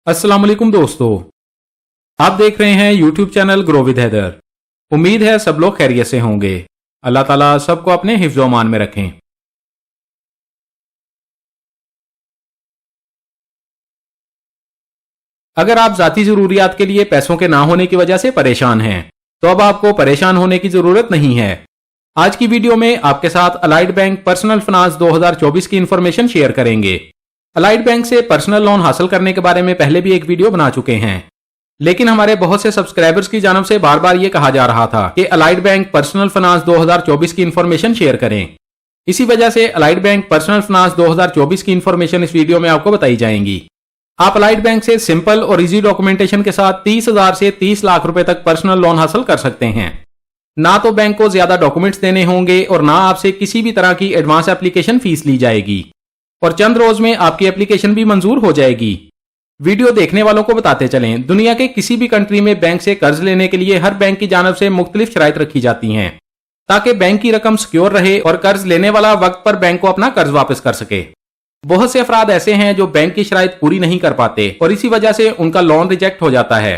अस्सलाम वालेकुम दोस्तों, आप देख रहे हैं YouTube channel grow with Haider. उम्मीद है सब लोग खैरियत से होंगे। अल्लाह ताला सबको अपने हिफ्ज़ व अमान में रखें। अगर आप ज़ाती ज़रूरियात के लिए पैसों के ना होने की वजह से परेशान हैं तो अब आपको परेशान होने की ज़रूरत नहीं है। आज की वीडियो में आपके साथ अलाइड बैंक पर्सनल फाइनेंस 2024 की इंफॉर्मेशन शेयर करेंगे। अलाइड बैंक से पर्सनल लोन हासिल करने के बारे में पहले भी एक वीडियो बना चुके हैं, लेकिन हमारे बहुत से सब्सक्राइबर्स की जानब से बार बार ये कहा जा रहा था कि अलाइड बैंक पर्सनल फाइनेंस 2024 की इंफॉर्मेशन शेयर करें। इसी वजह से अलाइड बैंक पर्सनल फाइनेंस 2024 की इंफॉर्मेशन इस वीडियो में आपको बताई जाएंगी। आप अलाइड बैंक से सिंपल और इजी डॉक्यूमेंटेशन के साथ 30,000 से 30 लाख रुपए तक पर्सनल लोन हासिल कर सकते हैं। ना तो बैंक को ज्यादा डॉक्यूमेंट्स देने होंगे और ना आपसे किसी भी तरह की एडवांस एप्लीकेशन फीस ली जाएगी और चंद रोज में आपकी एप्लीकेशन भी मंजूर हो जाएगी। वीडियो देखने वालों को बताते चलें, दुनिया के किसी भी कंट्री में बैंक से कर्ज लेने के लिए हर बैंक की जानब से मुख्तलिफ शराइत रखी जाती हैं ताकि बैंक की रकम सिक्योर रहे और कर्ज लेने वाला वक्त पर बैंक को अपना कर्ज वापस कर सके। बहुत से अफराद ऐसे हैं जो बैंक की शराइत पूरी नहीं कर पाते और इसी वजह से उनका लोन रिजेक्ट हो जाता है।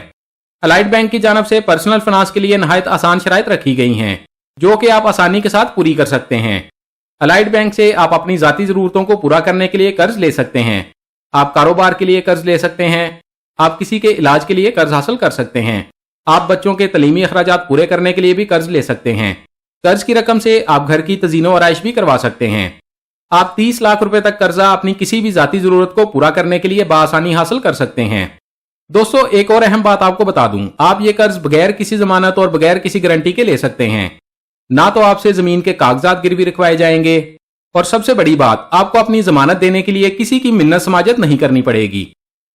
अलाइड बैंक की जानब से पर्सनल फाइनेंस के लिए नहायत आसान शराइत रखी गई हैं जो कि आप आसानी के साथ पूरी कर सकते हैं। अलाइड बैंक से आप अपनी जाती जरूरतों को पूरा करने के लिए कर्ज ले सकते हैं। आप कारोबार के लिए कर्ज ले सकते हैं। आप किसी के इलाज के लिए कर्ज हासिल कर सकते हैं। आप बच्चों के तलीमी अखराजात पूरे करने के लिए भी कर्ज ले सकते हैं। कर्ज की रकम से आप घर की तजीनो आराइश भी करवा सकते हैं। आप 30 लाख रुपए तक कर्जा अपनी किसी भी जाती जरूरत को पूरा करने के लिए बासानी हासिल कर सकते हैं। दोस्तों, एक और अहम बात आपको बता दूं, आप ये कर्ज बगैर किसी जमानत और बगैर किसी गारंटी के ले सकते हैं। ना तो आपसे जमीन के कागजात गिरवी रखवाए जाएंगे और सबसे बड़ी बात, आपको अपनी जमानत देने के लिए किसी की मिन्नत समाजत नहीं करनी पड़ेगी।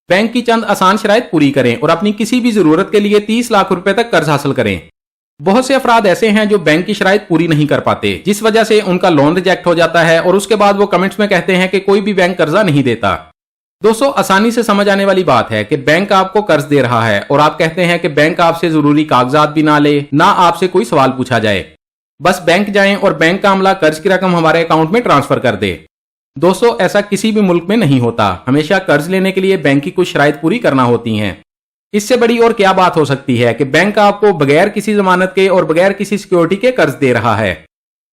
बैंक की चंद आसान शराइत पूरी करें और अपनी किसी भी जरूरत के लिए 30 लाख रुपए तक कर्ज हासिल करें। बहुत से अफराद ऐसे हैं जो बैंक की शराइत पूरी नहीं कर पाते, जिस वजह से उनका लोन रिजेक्ट हो जाता है और उसके बाद वो कमेंट्स में कहते हैं कि कोई भी बैंक कर्जा नहीं देता। दोस्तों, आसानी से समझ आने वाली बात है कि बैंक आपको कर्ज दे रहा है और आप कहते हैं कि बैंक आपसे जरूरी कागजात भी ना ले, ना आपसे कोई सवाल पूछा जाए, बस बैंक जाएं और बैंक का अमला कर्ज की रकम हमारे अकाउंट में ट्रांसफर कर दे। दोस्तों, ऐसा किसी भी मुल्क में नहीं होता। हमेशा कर्ज लेने के लिए बैंक की कुछ शराइत पूरी करना होती हैं। इससे बड़ी और क्या बात हो सकती है कि बैंक आपको बगैर किसी जमानत के और बगैर किसी सिक्योरिटी के कर्ज दे रहा है,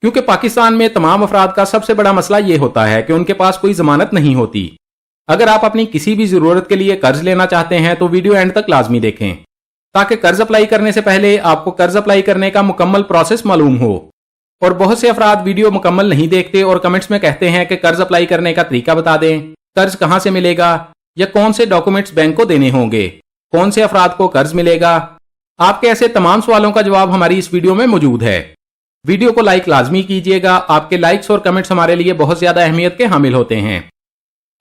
क्योंकि पाकिस्तान में तमाम अफराद का सबसे बड़ा मसला यह होता है कि उनके पास कोई जमानत नहीं होती। अगर आप अपनी किसी भी जरूरत के लिए कर्ज लेना चाहते हैं तो वीडियो एंड तक लाजमी देखें ताकि कर्ज अप्लाई करने से पहले आपको कर्ज अप्लाई करने का मुकम्मल प्रोसेस मालूम हो। और बहुत से अफराद वीडियो मुकम्मल नहीं देखते और कमेंट्स में कहते हैं कि कर्ज अप्लाई करने का तरीका बता दें, कर्ज कहां से मिलेगा या कौन से डॉक्यूमेंट्स बैंक को देने होंगे, कौन से अफराद को कर्ज मिलेगा। आपके ऐसे तमाम सवालों का जवाब हमारी इस वीडियो में मौजूद है। वीडियो को लाइक लाजमी कीजिएगा। आपके लाइक्स और कमेंट्स हमारे लिए बहुत ज्यादा अहमियत के हामिल होते हैं।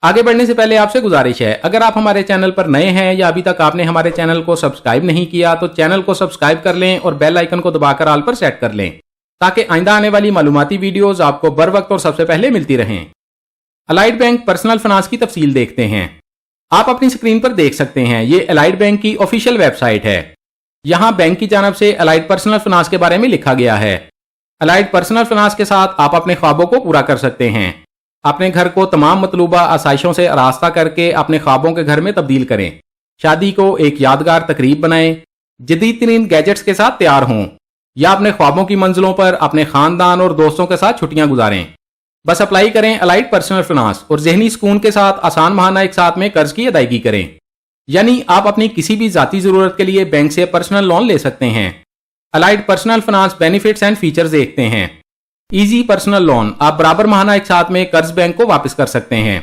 आगे बढ़ने से पहले आपसे गुजारिश है, अगर आप हमारे चैनल पर नए हैं या अभी तक आपने हमारे चैनल को सब्सक्राइब नहीं किया तो चैनल को सब्सक्राइब कर लें और बेल आइकन को दबाकर ऑल पर सेट कर लें ताकि आइंदा आने वाली मालूमाती वीडियोस आपको बर वक्त और सबसे पहले मिलती रहें। अलाइड बैंक पर्सनल फाइनेंस की तफसील देखते हैं। आप अपनी स्क्रीन पर देख सकते हैं, ये अलाइड बैंक की ऑफिशियल वेबसाइट है। यहाँ बैंक की जानब से अलाइड पर्सनल फाइनेंस के बारे में लिखा गया है। अलाइड पर्सनल फाइनेंस के साथ आप अपने ख्वाबों को पूरा कर सकते हैं। अपने घर को तमाम मतलूबा आसाइशों से आरास्ता करके अपने ख्वाबों के घर में तब्दील करें। शादी को एक यादगार तकरीब बनाएं, जदीद तरीन गैजेट्स के साथ तैयार हों या अपने ख्वाबों की मंजिलों पर अपने खानदान और दोस्तों के साथ छुट्टियां गुजारें। बस अप्लाई करें अलाइड पर्सनल फाइनेंस और जहनी सुकून के साथ आसान माहाना एक साथ में कर्ज की अदायगी करें। यानी आप अपनी किसी भी जाती जरूरत के लिए बैंक से पर्सनल लोन ले सकते हैं। Allied personal finance benefits and features देखते हैं। इजी पर्सनल लोन, आप बराबर माहाना एक साथ में कर्ज बैंक को वापस कर सकते हैं।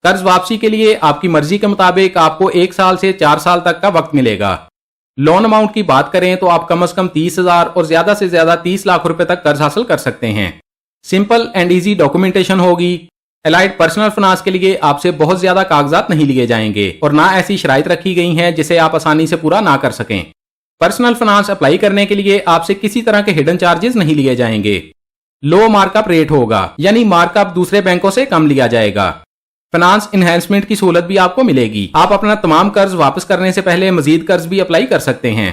कर्ज वापसी के लिए आपकी मर्जी के मुताबिक आपको 1 साल से 4 साल तक का वक्त मिलेगा। लोन अमाउंट की बात करें तो आप कम से कम 30,000 और ज्यादा से ज्यादा 30 लाख रुपए तक कर्ज हासिल कर सकते हैं। सिंपल एंड इजी डॉक्यूमेंटेशन होगी। अलाइड पर्सनल फाइनेंस के लिए आपसे बहुत ज्यादा कागजात नहीं लिए जाएंगे और ना ऐसी शराइत रखी गई हैं जिसे आप आसानी से पूरा ना कर सकें। पर्सनल फाइनेंस अप्लाई करने के लिए आपसे किसी तरह के हिडन चार्जेस नहीं लिए जाएंगे। लो मार्कअप रेट होगा, यानी मार्कअप दूसरे बैंकों से कम लिया जाएगा। फाइनेंस इनहेंसमेंट की सहूलत भी आपको मिलेगी। आप अपना तमाम कर्ज वापस करने से पहले मजीद कर्ज भी अप्लाई कर सकते हैं।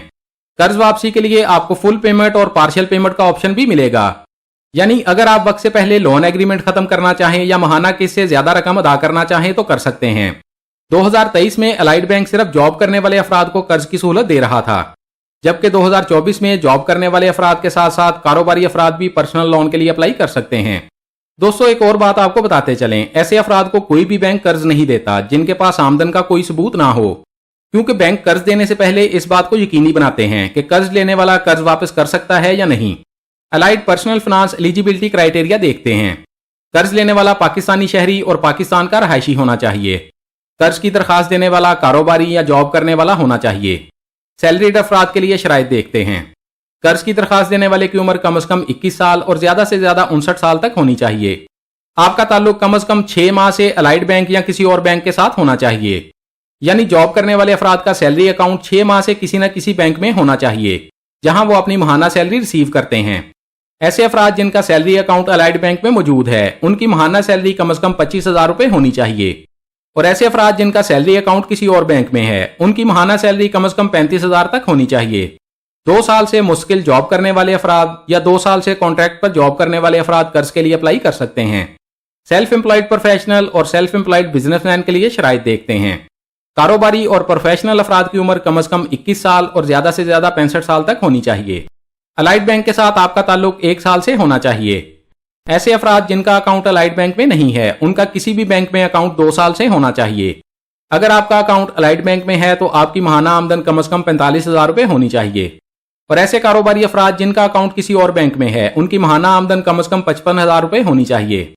कर्ज वापसी के लिए आपको फुल पेमेंट और पार्शियल पेमेंट का ऑप्शन भी मिलेगा। यानी अगर आप वक्त से पहले लोन एग्रीमेंट खत्म करना चाहें या माहाना किस्त से ज्यादा रकम अदा करना चाहें तो कर सकते हैं। 2023 में अलाइड बैंक सिर्फ जॉब करने वाले अफराद को कर्ज की सहूलत दे रहा था, जबकि 2024 में जॉब करने वाले अफराद के साथ साथ कारोबारी अफराद भी पर्सनल लोन के लिए अप्लाई कर सकते हैं। दोस्तों, एक और बात आपको बताते चलें, ऐसे अफराद को कोई भी बैंक कर्ज नहीं देता जिनके पास आमदन का कोई सबूत ना हो, क्योंकि बैंक कर्ज देने से पहले इस बात को यकीनी बनाते हैं कि कर्ज लेने वाला कर्ज वापस कर सकता है या नहीं। Allied personal finance eligibility criteria देखते हैं। कर्ज लेने वाला पाकिस्तानी शहरी और पाकिस्तान का रहायशी होना चाहिए। कर्ज की दरखास्त देने वाला कारोबारी या जॉब करने वाला होना चाहिए। सैलरीड अफराद के लिए शराइत देखते हैं। कर्ज की दरखास्त देने वाले की उम्र कम से कम 21 साल और ज्यादा से ज्यादा 59 साल तक होनी चाहिए। आपका ताल्लुक कम से कम 6 माह से अलाइड बैंक या किसी और बैंक के साथ होना चाहिए। यानी जॉब करने वाले अफराद का सैलरी अकाउंट 6 माह से किसी न किसी बैंक में होना चाहिए जहां वो अपनी माहाना सैलरी रिसीव करते हैं। ऐसे अफराद जिनका सैलरी अकाउंट अलाइड बैंक में मौजूद है, उनकी माहाना सैलरी कम से कम 25,000 रुपए होनी चाहिए। और ऐसे अफराद जिनका सैलरी अकाउंट किसी और बैंक में है, उनकी माहाना सैलरी कम से कम 35,000 तक होनी चाहिए। 2 साल से मुश्किल जॉब करने वाले अफराद या 2 साल से कॉन्ट्रैक्ट पर जॉब करने वाले अफराद कर्ज के लिए अप्लाई कर सकते हैं। सेल्फ एम्प्लॉयड प्रोफेशनल और सेल्फ एम्प्लॉयड बिजनेसमैन के लिए शराइत देखते हैं। कारोबारी और प्रोफेशनल अफराद की उम्र कम से कम 21 साल और ज्यादा से ज्यादा 65 साल तक होनी चाहिए। अलाइड बैंक के साथ आपका ताल्लुक 1 साल से होना चाहिए। ऐसे अफराद जिनका अकाउंट अलाइड बैंक में नहीं है, उनका किसी भी बैंक में अकाउंट 2 साल से होना चाहिए। अगर आपका अकाउंट अलाइड बैंक में है तो आपकी माहाना आमदन कम से कम 45,000 रुपए होनी चाहिए। और ऐसे कारोबारी अफराद जिनका अकाउंट किसी और बैंक में है, उनकी माहाना आमदन कम से कम 55,000 रुपए होनी चाहिए।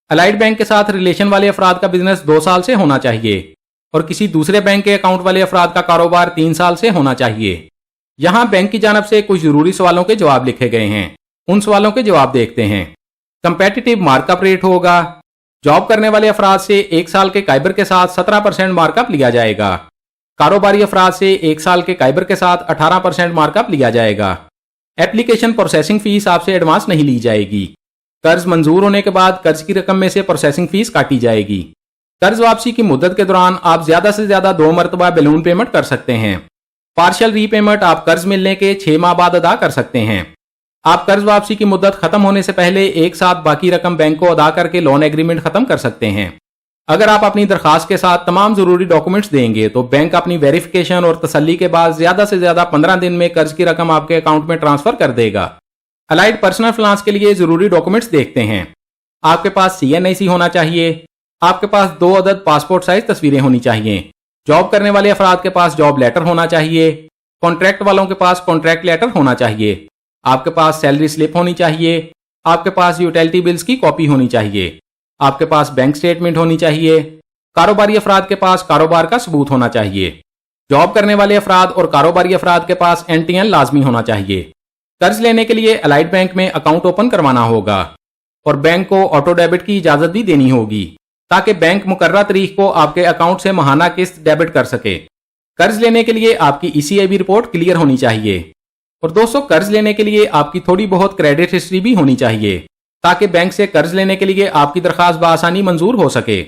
अलाइड बैंक के साथ रिलेशन वाले अफराद का बिजनेस 2 साल से होना चाहिए और किसी दूसरे बैंक के अकाउंट वाले अफराद का कारोबार 3 साल से होना चाहिए। यहाँ बैंक की जानब से कुछ जरूरी सवालों के जवाब लिखे गए हैं, उन सवालों के जवाब देखते हैं। कंपेटिटिव मार्कअप रेट होगा। जॉब करने वाले अफराद से 1 साल के काइबर के साथ 17% मार्कअप लिया जाएगा। कारोबारी अफराद से 1 साल के काइबर के साथ 18% मार्कअप लिया जाएगा। एप्लीकेशन प्रोसेसिंग फीस आपसे एडवांस नहीं ली जाएगी। कर्ज मंजूर होने के बाद कर्ज की रकम में से प्रोसेसिंग फीस काटी जाएगी। कर्ज वापसी की मुद्दत के दौरान आप ज्यादा से ज्यादा 2 मरतबा बैलून पेमेंट कर सकते हैं। पार्शियल रीपेमेंट आप कर्ज मिलने के 6 माह बाद अदा कर सकते हैं। आप कर्ज वापसी की मुद्दत खत्म होने से पहले एक साथ बाकी रकम बैंक को अदा करके लोन एग्रीमेंट खत्म कर सकते हैं। अगर आप अपनी दरखास्त के साथ तमाम जरूरी डॉक्यूमेंट्स देंगे तो बैंक अपनी वेरिफिकेशन और तसल्ली के बाद ज्यादा से ज्यादा 15 दिन में कर्ज की रकम आपके अकाउंट में ट्रांसफर कर देगा। अलाइड पर्सनल फाइनेंस के लिए जरूरी डॉक्यूमेंट्स देखते हैं। आपके पास CNIC होना चाहिए। आपके पास 2 अदद पासपोर्ट साइज तस्वीरें होनी चाहिए। जॉब करने वाले अफराद के पास जॉब लेटर होना चाहिए। कॉन्ट्रैक्ट वालों के पास कॉन्ट्रैक्ट लेटर होना चाहिए। आपके पास सैलरी स्लिप होनी चाहिए। आपके पास यूटिलिटी बिल्स की कॉपी होनी चाहिए। आपके पास बैंक स्टेटमेंट होनी चाहिए। कारोबारी अफराद के पास कारोबार का सबूत होना चाहिए। जॉब करने वाले अफराद और कारोबारी अफराद के पास NTN लाजमी होना चाहिए। कर्ज लेने के लिए अलाइड बैंक में अकाउंट ओपन करवाना होगा और बैंक को ऑटो डेबिट की इजाजत भी देनी होगी ताकि बैंक मुकर्रर तारीख को आपके अकाउंट से माहाना किस्त डेबिट कर सके। कर्ज लेने के लिए आपकी ECIB रिपोर्ट क्लियर होनी चाहिए। और दोस्तों, कर्ज लेने के लिए आपकी थोड़ी बहुत क्रेडिट हिस्ट्री भी होनी चाहिए ताकि बैंक से कर्ज लेने के लिए आपकी दरखास्त बआसानी मंजूर हो सके।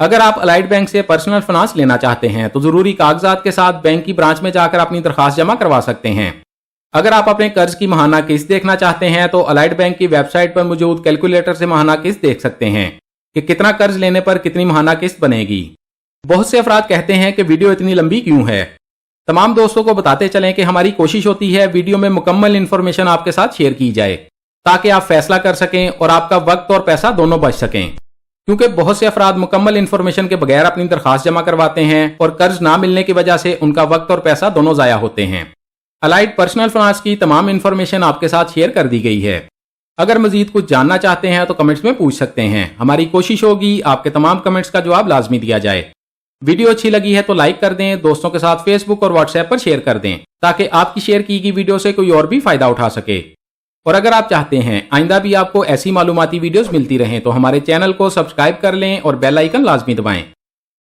अगर आप अलाइड बैंक से पर्सनल फाइनेंस लेना चाहते हैं तो जरूरी कागजात के साथ बैंक की ब्रांच में जाकर अपनी दरखास्त जमा करवा सकते हैं। अगर आप अपने कर्ज की माहाना किस्त देखना चाहते हैं तो अलाइड बैंक की वेबसाइट पर मौजूद कैलकुलेटर से माहाना किस्त देख सकते हैं कि कितना कर्ज लेने पर कितनी माहाना किस्त बनेगी। बहुत से अफराद कहते हैं कि वीडियो इतनी लंबी क्यों है। तमाम दोस्तों को बताते चलें कि हमारी कोशिश होती है वीडियो में मुकम्मल इन्फॉर्मेशन आपके साथ शेयर की जाए ताकि आप फैसला कर सकें और आपका वक्त और पैसा दोनों बच सकें, क्योंकि बहुत से अफराद मुकम्मल इन्फॉर्मेशन के बगैर अपनी दरखास्त जमा करवाते हैं और कर्ज ना मिलने की वजह से उनका वक्त और पैसा दोनों जाया होते हैं। अलाइड पर्सनल फाइनेंस की तमाम इन्फॉर्मेशन आपके साथ शेयर कर दी गई है। अगर मजीद कुछ जानना चाहते हैं तो कमेंट्स में पूछ सकते हैं। हमारी कोशिश होगी आपके तमाम कमेंट्स का जवाब लाजमी दिया जाए। वीडियो अच्छी लगी है तो लाइक कर दें, दोस्तों के साथ फेसबुक और व्हाट्सएप पर शेयर कर दें ताकि आपकी शेयर की गई वीडियो से कोई और भी फायदा उठा सके। और अगर आप चाहते हैं आइंदा भी आपको ऐसी मालूमाती वीडियोस मिलती रहें तो हमारे चैनल को सब्सक्राइब कर लें और बेल आइकन लाजमी दबाएं।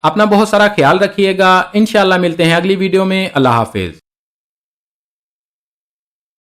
अपना बहुत सारा ख्याल रखिएगा। इंशाल्लाह मिलते हैं अगली वीडियो में। अल्लाह हाफिज।